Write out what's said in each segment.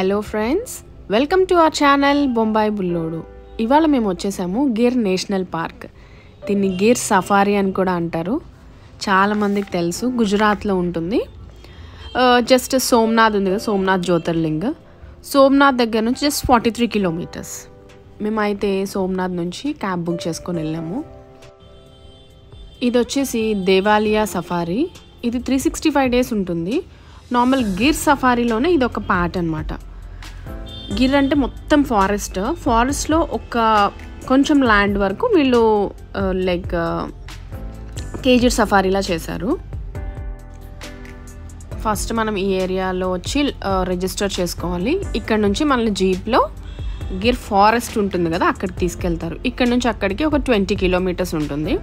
Hello friends, welcome to our channel Bombay Bullodu. ఇవాళ మేము వచ్చేసాము గిర్ నేషనల్ పార్క్. దీన్ని గిర్ సఫారీ అని కూడా అంటారు. చాలామందికి తెలుసు, గుజరాత్లో ఉంటుంది. జస్ట్ సోమనాథ్ ఉంది కదా, సోమనాథ్ జ్యోతిర్లింగ్. సోమనాథ్ దగ్గర నుంచి జస్ట్ 43 కిలోమీటర్స్. మేమైతే సోమనాథ్ నుంచి క్యాబ్ బుక్ చేసుకొని వెళ్ళాము. ఇది వచ్చేసి దేవాలియా సఫారీ. ఇది 365 డేస్ ఉంటుంది. నార్మల్ గిర్ సఫారీలోనే ఇది ఒక పార్ట్ అనమాట. గిర్ అంటే మొత్తం ఫారెస్ట్లో ఒక కొంచెం ల్యాండ్ వరకు వీళ్ళు లైక్ కేజీ సఫారీలా చేశారు. ఫస్ట్ మనం ఈ ఏరియాలో వచ్చి రిజిస్టర్ చేసుకోవాలి. ఇక్కడ నుంచి మనల్ని జీప్లో గిర్ ఫారెస్ట్ ఉంటుంది కదా, అక్కడికి తీసుకెళ్తారు. ఇక్కడ నుంచి అక్కడికి ఒక 20 కిలోమీటర్స్ ఉంటుంది.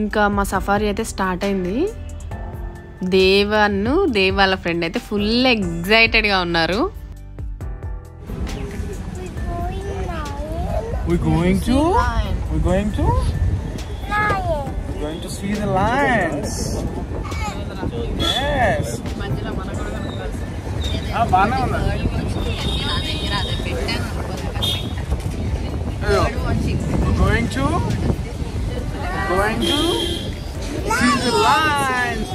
ఇంకా మా సఫారీ అయితే స్టార్ట్ అయింది. దేవ్ వాళ్ళ ఫ్రెండ్ అయితే ఫుల్ ఎగ్జైటెడ్గా ఉన్నారు. We're going to see the lions. Yes. బాగానే ఉన్నా. Going to see the lions.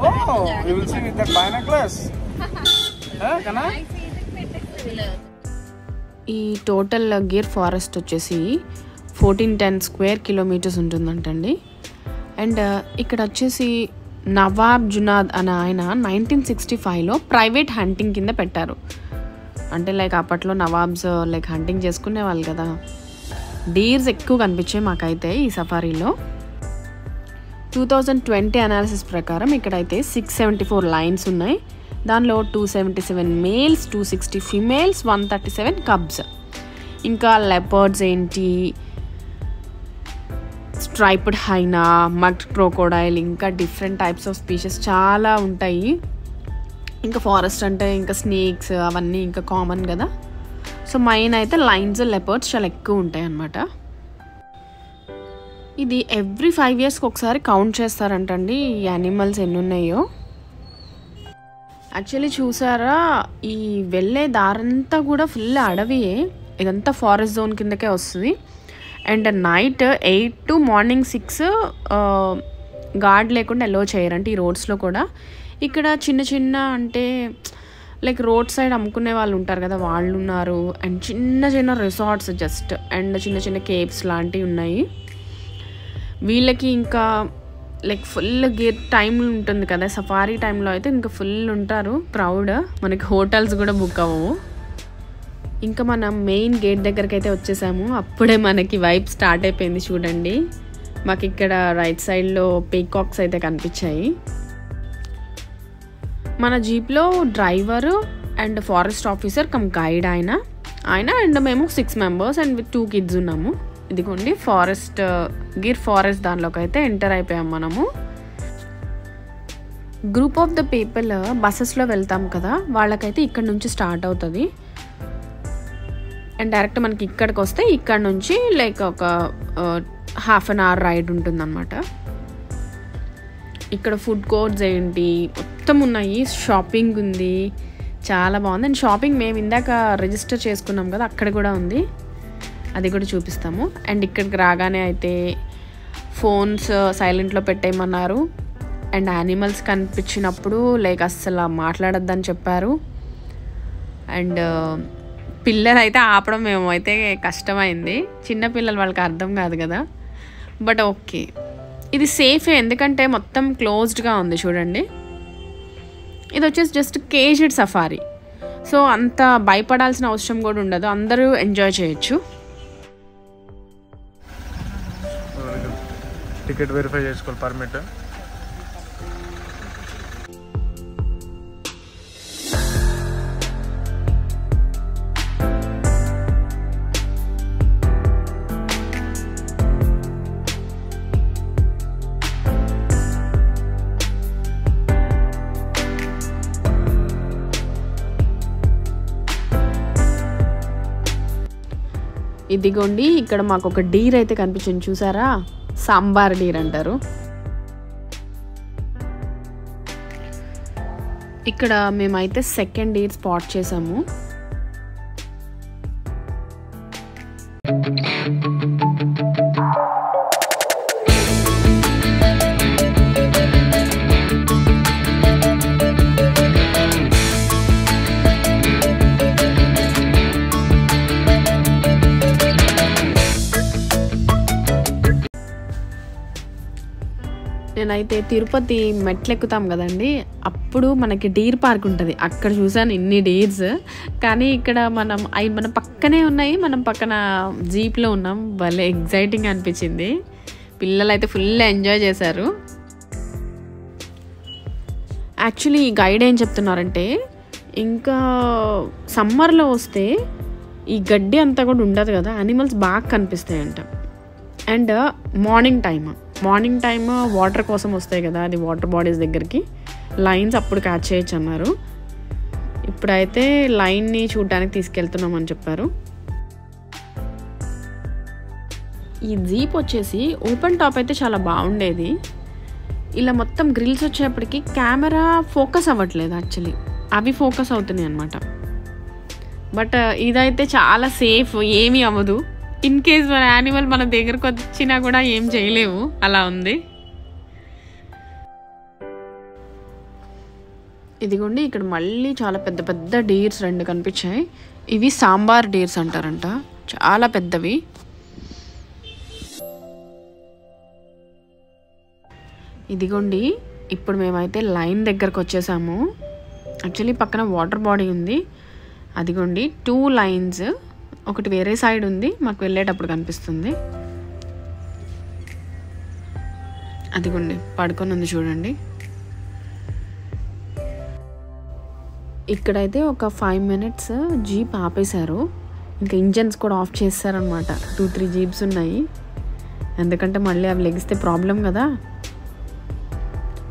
Oh, we will see with that binoculars. Kana? ఈ టోటల్ గిర్ ఫారెస్ట్ వచ్చేసి 1410 స్క్వేర్ కిలోమీటర్స్ ఉంటుందంటండి. అండ్ ఇక్కడ వచ్చేసి నవాబ్ జునాద్ అనే ఆయన 1965లో ప్రైవేట్ హంటింగ్ కింద పెట్టారు. అంటే లైక్ అప్పట్లో నవాబ్స్ లైక్ హంటింగ్ చేసుకునే వాళ్ళు కదా. డీర్స్ ఎక్కువ కనిపించాయి మాకైతే ఈ సఫారీలో. 2020 అనాలిసిస్ ప్రకారం ఇక్కడైతే 674 లైన్స్ ఉన్నాయి. దానిలో 277 మేల్స్, 260 ఫిమేల్స్, 137 కబ్స్. ఇంకా లెపర్డ్స్ ఏంటి, స్ట్రైప్డ్ హైనా, మడ్ క్రోకోడైల్, ఇంకా డిఫరెంట్ టైప్స్ ఆఫ్ స్పీషెస్ చాలా ఉంటాయి. ఇంకా ఫారెస్ట్ అంటే ఇంకా స్నేక్స్ అవన్నీ ఇంకా కామన్ కదా. సో మెయిన్ అయితే లైన్స్, లెపర్డ్స్ చాలా ఎక్కువ ఉంటాయి అన్నమాట. ఇది ఎవ్రీ 5 ఇయర్స్కి ఒకసారి కౌంట్ చేస్తారంటండి ఈ యానిమల్స్ ఎన్ని ఉన్నాయో. యాక్చువల్లీ చూసారా, ఈ వెళ్ళే దారంతా కూడా ఫుల్ అడవియే. ఇదంతా ఫారెస్ట్ జోన్ కిందకే వస్తుంది. And night 8 to morning 6 guard లేకుండా ఎల్లో చేయరంటే ఈ రోడ్స్లో కూడా. ఇక్కడ చిన్న అంటే లైక్ రోడ్ సైడ్ అమ్ముకునే వాళ్ళు ఉంటారు కదా, వాళ్ళు ఉన్నారు. అండ్ చిన్న రిసార్ట్స్ జస్ట్, అండ్ చిన్న కేవ్స్ లాంటివి ఉన్నాయి. వీళ్ళకి ఇంకా లైక్ ఫుల్ గిర్ టైం ఉంటుంది కదా, సఫారీ టైంలో అయితే ఇంకా ఫుల్ ఉంటారు క్రౌడ్. మనకి హోటల్స్ కూడా బుక్ అవ్వవు. ఇంకా మనం మెయిన్ గేట్ దగ్గరికి అయితే వచ్చేసాము. అప్పుడే మనకి వైబ్ స్టార్ట్ అయిపోయింది. చూడండి, మాకు ఇక్కడ రైట్ సైడ్లో పీకాక్స్ అయితే కనిపించాయి. మన జీప్లో driver and forest officer cum guide ఆయన అండ్ మేము 6 మెంబర్స్ అండ్ విత్ 2 కిడ్స్ ఉన్నాము. ఇదిగోండి గిర్ ఫారెస్ట్ దానిలోకి అయితే ఎంటర్ అయిపోయాం మనము. గ్రూప్ ఆఫ్ ద పీపుల్ బస్సెస్లో వెళ్తాం కదా, వాళ్ళకైతే ఇక్కడ నుంచి స్టార్ట్ అవుతుంది. అండ్ డైరెక్ట్ మనకి ఇక్కడికి వస్తే ఇక్కడ నుంచి లైక్ ఒక ½ an hour రైడ్ ఉంటుందన్నమాట. ఇక్కడ ఫుడ్ కోర్ట్స్ ఏంటి మొత్తం ఉన్నాయి, షాపింగ్ ఉంది, చాలా బాగుంది. అండ్ షాపింగ్ మేము ఇందాక రిజిస్టర్ చేసుకున్నాం కదా, అక్కడ కూడా ఉంది, అది కూడా చూపిస్తాము. అండ్ ఇక్కడికి రాగానే అయితే ఫోన్స్ సైలెంట్లో పెట్టేయమన్నారు. అండ్ యానిమల్స్ కనిపించినప్పుడు లైక్ అస్సలు మాట్లాడొద్దని చెప్పారు. అండ్ పిల్లలు అయితే ఆపడం మేమైతే కష్టమైంది. చిన్నపిల్లలు వాళ్ళకి అర్థం కాదు కదా, బట్ ఓకే, ఇది సేఫే ఎందుకంటే మొత్తం క్లోజ్డ్గా ఉంది. చూడండి, ఇది వచ్చేసి జస్ట్ కేజ్డ్ సఫారీ. సో అంత భయపడాల్సిన అవసరం కూడా ఉండదు, అందరూ ఎంజాయ్ చేయొచ్చు. టికెట్ వెరిఫై చేసుకోవాలి, పర్మిట్. ఇదిగోండి, ఇక్కడ మాకు ఒక డీర్ అయితే కనిపించింది, చూసారా, సాంబార్ డీర్ అంటారు. ఇక్కడ మేమైతే సెకండ్ డీర్ స్పాట్ చేసాము. నేనైతే తిరుపతి మెట్లు ఎక్కుతాం కదండి, అప్పుడు మనకి డీర్ పార్క్ ఉంటుంది, అక్కడ చూసాను ఇన్ని డీర్స్. కానీ ఇక్కడ అవి మన పక్కనే ఉన్నాయి, మనం పక్కన జీప్లో ఉన్నాం. భలే ఎగ్జైటింగ్ అనిపించింది. పిల్లలు అయితే ఫుల్ ఎంజాయ్ చేశారు. యాక్చువల్లీ ఈ గైడ్ ఏం చెప్తున్నారంటే, ఇంకా సమ్మర్లో వస్తే ఈ గడ్డి అంతా కూడా ఉండదు కదా, యానిమల్స్ బాగా కనిపిస్తాయంట. అండ్ మార్నింగ్ టైమ్ వాటర్ కోసం వస్తాయి కదా, అది వాటర్ బాడీస్ దగ్గరికి లైన్స్ అప్పుడు క్యాచ్ చేయొచ్చు అన్నారు. ఇప్పుడైతే లైన్ని చూడడానికి తీసుకెళ్తున్నామని చెప్పారు. ఈ జీప్ వచ్చేసి ఓపెన్ టాప్ అయితే చాలా బాగుండేది. ఇలా మొత్తం గ్రిల్స్ వచ్చేప్పటికి కెమెరా ఫోకస్ అవ్వట్లేదు, యాక్చువల్లీ అవి ఫోకస్ అవుతున్నాయి అన్నమాట. బట్ ఇదైతే చాలా సేఫ్, ఏమీ అవ్వదు. ఇన్ కేస్ మన యానిమల్ మన దగ్గరకు వచ్చినా కూడా ఏం చేయలేవు, అలా ఉంది. ఇదిగోండి, ఇక్కడ మళ్ళీ చాలా పెద్ద పెద్ద డీర్స్ 2 కనిపించాయి. ఇవి సాంబార్ డీర్స్ అంటారంట, చాలా పెద్దవి. ఇదిగోండి, ఇప్పుడు మేమైతే లైన్ దగ్గరకు వచ్చేసాము. యాక్చువల్లీ పక్కన వాటర్ బాడీ ఉంది. అదిగోండి 2 లైన్స్, ఒకటి వేరే సైడ్ ఉంది, మాకు వెళ్ళేటప్పుడు కనిపిస్తుంది. అదిగోండి పడుకొని ఉంది చూడండి. ఇక్కడైతే ఒక 5 minutes జీప్ ఆపేశారు. ఇంకా ఇంజన్స్ కూడా ఆఫ్ చేస్తారనమాట. 2-3 జీప్స్ ఉన్నాయి, ఎందుకంటే మళ్ళీ అవి లెగిస్తే ప్రాబ్లం కదా.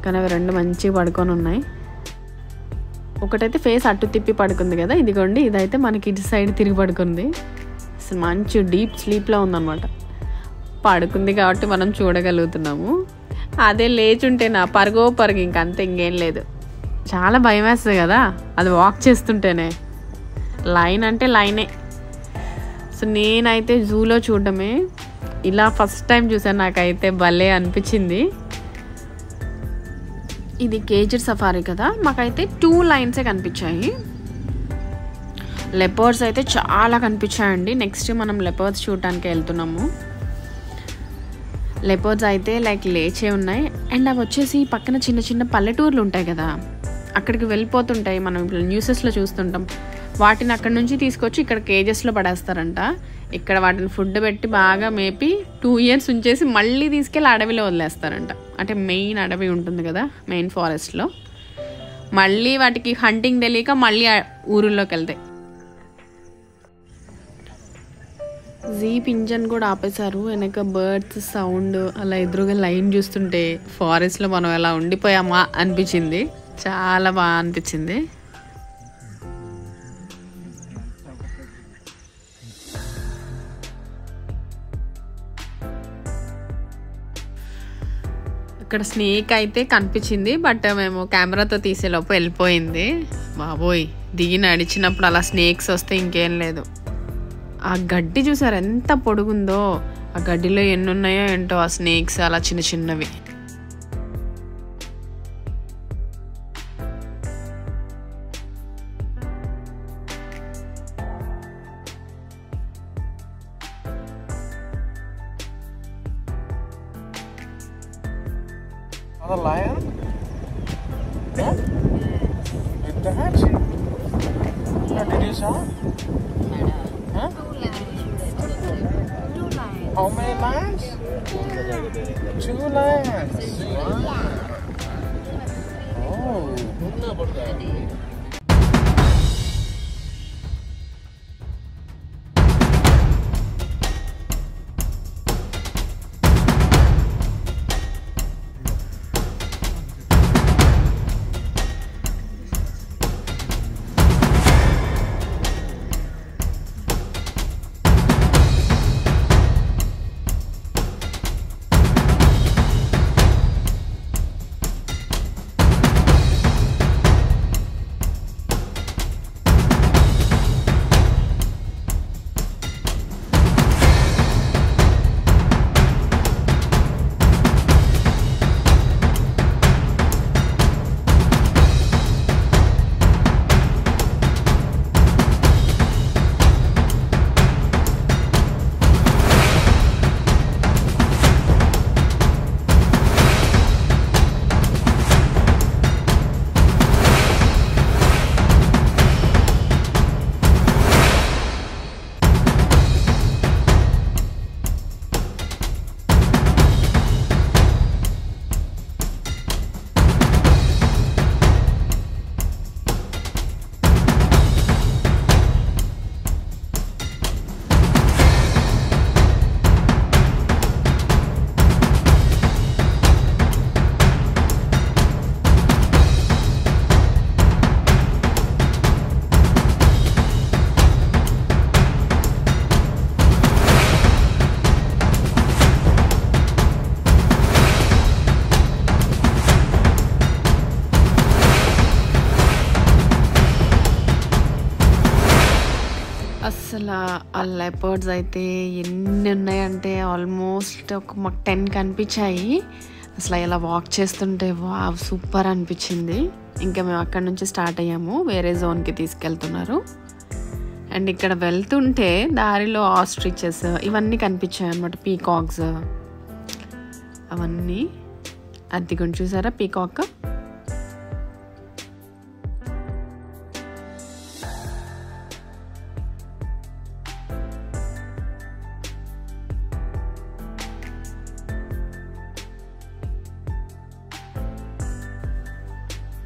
కానీ అవి 2 మంచిగా పడుకొని ఉన్నాయి. ఒకటైతే ఫేస్ అటు తిప్పి పడుకుంది కదా, ఇదిగోండి ఇదైతే మనకి ఇటు సైడ్ తిరిగి పడుకుంది. అసలు మంచి డీప్ స్లీప్లో ఉందన్నమాట. పడుకుంది కాబట్టి మనం చూడగలుగుతున్నాము. అదే లేచుంటే నా పరుగు ఇంకంతే, ఇంకేం లేదు. చాలా భయం వేస్తుంది కదా అది వాక్ చేస్తుంటేనే. లైన్ అంటే లైనే. సో నేనైతే జూలో చూడడమే ఇలా ఫస్ట్ టైం చూసాను, నాకైతే భలే అనిపించింది. ఇది కేజర్ సఫారీ కదా, మాకైతే 2 లైన్సే కనిపించాయి. లెపర్డ్స్ అయితే చాలా కనిపించాయండి. నెక్స్ట్ మనం లెపర్డ్స్ చూడటానికి వెళ్తున్నాము. లెపర్డ్స్ అయితే లైక్ లేచే ఉన్నాయి. అండ్ అవి వచ్చేసి పక్కన చిన్న చిన్న పల్లెటూర్లు ఉంటాయి కదా, అక్కడికి వెళ్ళిపోతుంటాయి. మనం ఇప్పుడు న్యూసెస్లో చూస్తుంటాం. వాటిని అక్కడ నుంచి తీసుకొచ్చి ఇక్కడ కేజెస్లో పడేస్తారంట. ఇక్కడ వాటిని ఫుడ్ పెట్టి బాగా మేపి 2 years ఉంచేసి మళ్ళీ తీసుకెళ్ళి అడవిలో వదిలేస్తారంట. అంటే మెయిన్ అడవి ఉంటుంది కదా, మెయిన్ ఫారెస్ట్లో. మళ్ళీ వాటికి హంటింగ్ తెలియక మళ్ళీ ఊరుల్లోకి వెళ్తాయి. జీప్ ఇంజన్ కూడా ఆపేశారు. వెనక బర్డ్స్ సౌండ్ అలా ఎదురుగా లైన్ చూస్తుంటే ఫారెస్ట్లో మనం ఎలా ఉండిపోయామా అనిపించింది. చాలా బాగా అనిపించింది. ఇక్కడ స్నేక్ అయితే కనిపించింది, బట్ మేము కెమెరాతో తీసేలోపు వెళ్ళిపోయింది. బాబోయ్, దిగి నడిచినప్పుడు అలా స్నేక్స్ వస్తే ఇంకేం లేదు. ఆ గడ్డి చూసారు ఎంత పొడుగుందో, ఆ గడ్డిలో ఎన్ని ఉన్నాయో ఏంటో ఆ స్నేక్స్ అలా చిన్న చిన్నవి. A lion? Yeah? With the hatch? Yeah, did you saw? Huh? 2 lions. How many lions? 2 lions. Oh. అసలు ఆ లెపర్డ్స్ అయితే ఎన్ని ఉన్నాయంటే ఆల్మోస్ట్ మాకు 10 కనిపించాయి. అసలు ఇలా వాక్ చేస్తుంటే వావ్ సూపర్ అనిపించింది. ఇంకా మేము అక్కడ నుంచి స్టార్ట్ అయ్యాము, వేరే జోన్కి తీసుకెళ్తున్నారు. అండ్ ఇక్కడ వెళ్తుంటే దారిలో ఆస్ట్రిచెస్ ఇవన్నీ కనిపించాయి అన్నమాట, పీకాక్స్ అవన్నీ. అది కొంచెం చూసారా పీకాక్.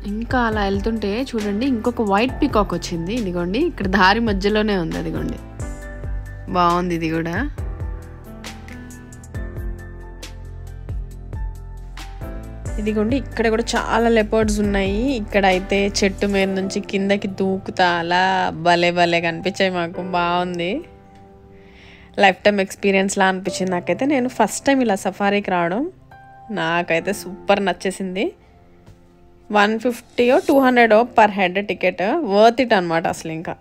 ఇంకా అలా వెళ్తుంటే చూడండి ఇంకొక వైట్ పీకాక్ వచ్చింది. ఇదిగోండి ఇక్కడ దారి మధ్యలోనే ఉంది, అదిగోండి బాగుంది ఇది కూడా. ఇదిగోండి ఇక్కడ కూడా చాలా లెపర్డ్స్ ఉన్నాయి. ఇక్కడ అయితే చెట్టు మీద నుంచి కిందకి దూకుతా అలా భలే భలే కనిపించాయి మాకు, బాగుంది. లైఫ్ టైం ఎక్స్పీరియన్స్ లా అనిపించింది నాకైతే. నేను ఫస్ట్ టైం ఇలా సఫారీకి రావడం, నాకైతే సూపర్ నచ్చేసింది. 150 or 200 per head ticket, worth it అనమాట అసలు. ఇంకా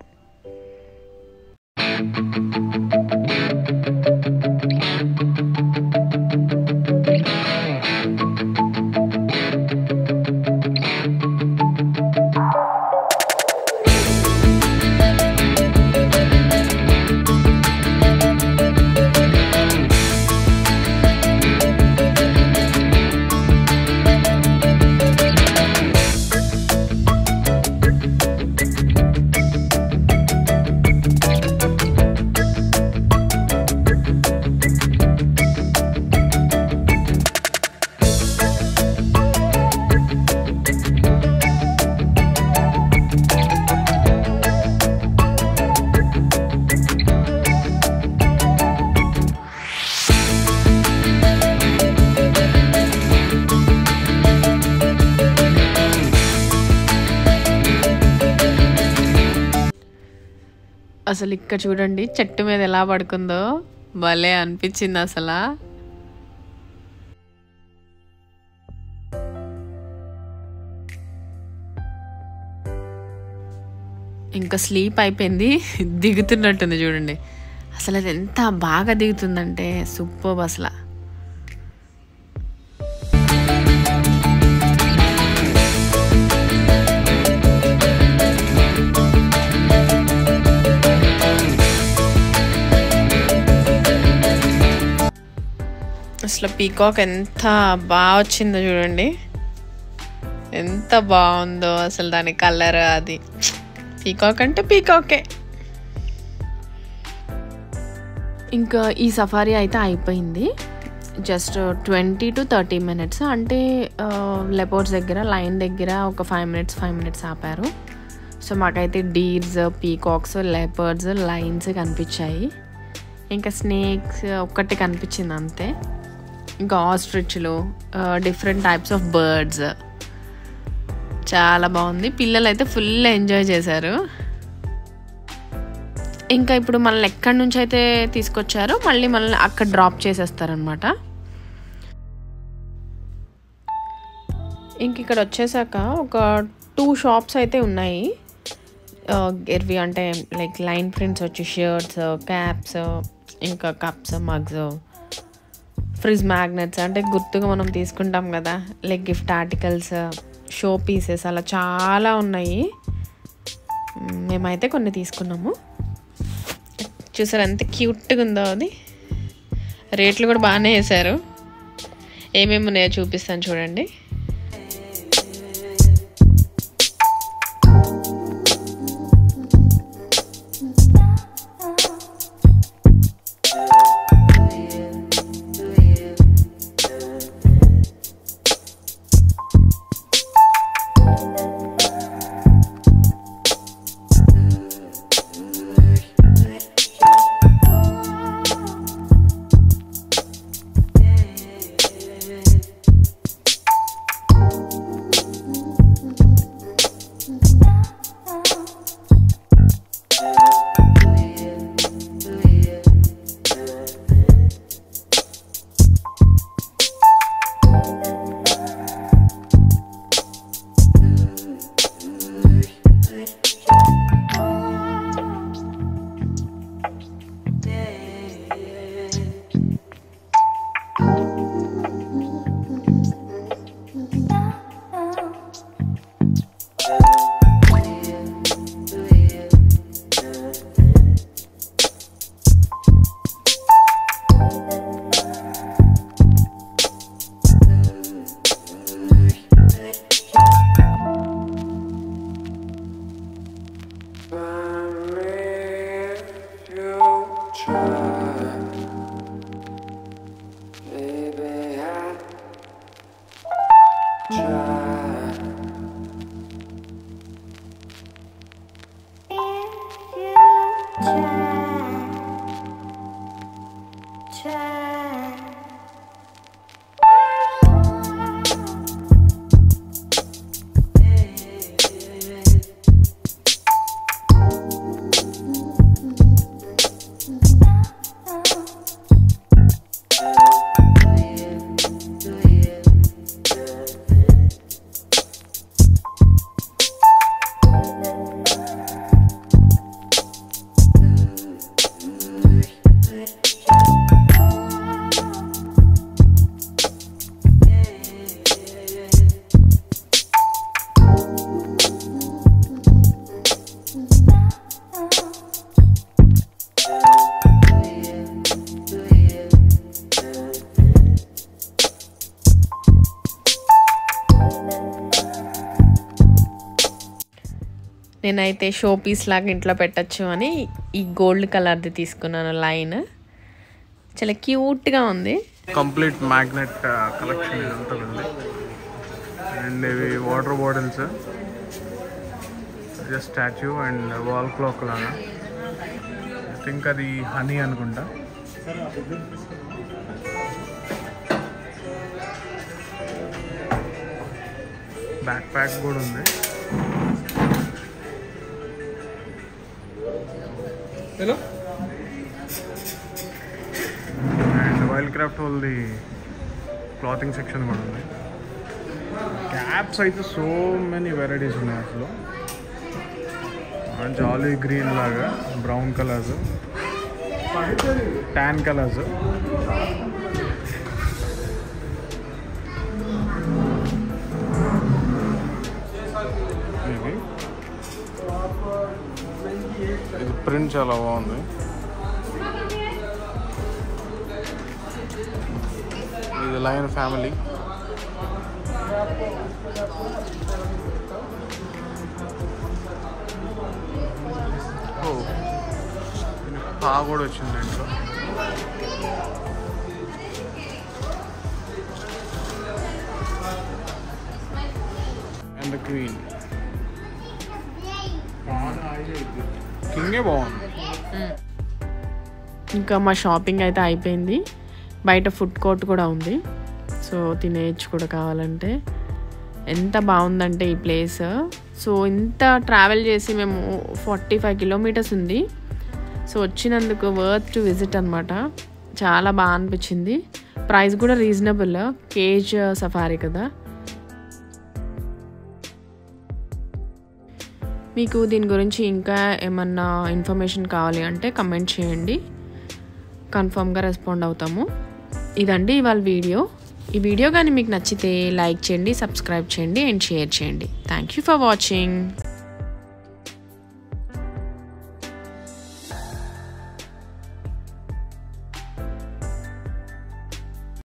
అసలు ఇక్కడ చూడండి చెట్టు మీద ఎలా పడుకుందో, భలే అనిపించింది అసలు. ఇంకా స్లీప్ అయిపోయింది, దిగుతున్నట్టుంది చూడండి. అసలు అది ఎంత బాగా దిగుతుందంటే సూపర్ అసలు. అసలు పీకాక్ ఎంత బాగా వచ్చిందో చూడండి, ఎంత బాగుందో అసలు దాని కలర్. అది పీకాక్ అంటే పీకాకే. ఇంకా ఈ సఫారీ అయితే అయిపోయింది. జస్ట్ 20 to 30 minutes, అంటే లెపర్డ్స్ దగ్గర లైన్ దగ్గర ఒక 5 minutes ఆపారు. సో మాకైతే డీర్స్, పీకాక్స్, లెపర్డ్స్, లైన్స్ కనిపించాయి. ఇంకా స్నేక్స్ ఒక్కటి కనిపించింది అంతే. ఇంకా ఆస్ట్రిచ్లు, డిఫరెంట్ టైప్స్ ఆఫ్ బర్డ్స్, చాలా బాగుంది. పిల్లలు అయితే ఫుల్ ఎంజాయ్ చేశారు. ఇంకా ఇప్పుడు మనల్ని ఎక్కడి నుంచి అయితే తీసుకొచ్చారో మళ్ళీ మనల్ని అక్కడ డ్రాప్ చేసేస్తారనమాట. ఇంక ఇక్కడ వచ్చేసాక ఒక 2 షాప్స్ అయితే ఉన్నాయి. ఎర్వి అంటే లైక్ లైన్ ప్రింట్స్ వచ్చి షర్ట్స్, క్యాప్స్, ఇంకా కప్స్, మగ్స్, ఫ్రిజ్ మ్యాగ్నెట్స్ అంటే గుర్తుగా మనం తీసుకుంటాం కదా, like gift articles, show pieces, అలా చాలా ఉన్నాయి. మేమైతే కొన్ని తీసుకున్నాము. చూసారు ఎంత క్యూట్గా ఉందో అది. రేట్లు కూడా బాగానే వేశారు. ఏమేమి ఉన్నాయో చూపిస్తాను చూడండి. నేనైతే షో పీస్ లాగా ఇంట్లో పెట్టచ్చు అని ఈ గోల్డ్ కలర్ది తీసుకున్నాను లైన్. చాలా క్యూట్గా ఉంది. కంప్లీట్ మ్యాగ్నెట్ కలెక్షన్ ఇదంతా ఉంది. అండ్ ఇవి water bottles, just statue and wall clock లాగా. ఐ థింక్ అది హనీ అనుకుంటా. బ్యాక్ ప్యాక్ కూడా ఉంది. హలో అండ్ వైల్డ్ క్రాఫ్ట్ వాళ్ళది క్లాతింగ్ సెక్షన్ కూడా ఉంది. క్యాప్స్ అయితే సో మెనీ వెరైటీస్ ఉన్నాయి అసలు. జాలీ గ్రీన్ లాగా, బ్రౌన్ కలర్స్, ట్యాన్ కలర్స్, ఇది ప్రింట్ చాలా బాగుంది. ఇది లయన్ ఫ్యామిలీ. పా కూడా వచ్చింది దీంట్లో. అండ్ క్వీన్ కింగే బాగుంది. ఇంకా మా షాపింగ్ అయితే అయిపోయింది. బయట ఫుడ్ కోర్ట్ కూడా ఉంది, సో తినేయచ్చు కూడా కావాలంటే. ఎంత బాగుందంటే ఈ ప్లేస్. సో ఇంత ట్రావెల్ చేసి మేము 45 కిలోమీటర్స్ ఉంది. సో వచ్చినందుకు వర్త్ టు విజిట్ అనమాట. చాలా బాగా అనిపించింది. ప్రైస్ కూడా రీజనబుల్. కేజ్ సఫారీ కదా. మీకు దీని గురించి ఇంకా ఏమన్నా ఇన్ఫర్మేషన్ కావాలి అంటే కమెంట్ చేయండి, కన్ఫర్మ్గా రెస్పాండ్ అవుతాము. ఇదండి ఇవాళ వీడియో. ఈ వీడియో కానీ మీకు నచ్చితే లైక్ చేయండి, సబ్స్క్రైబ్ చేయండి అండ్ షేర్ చేయండి. Thank you for watching.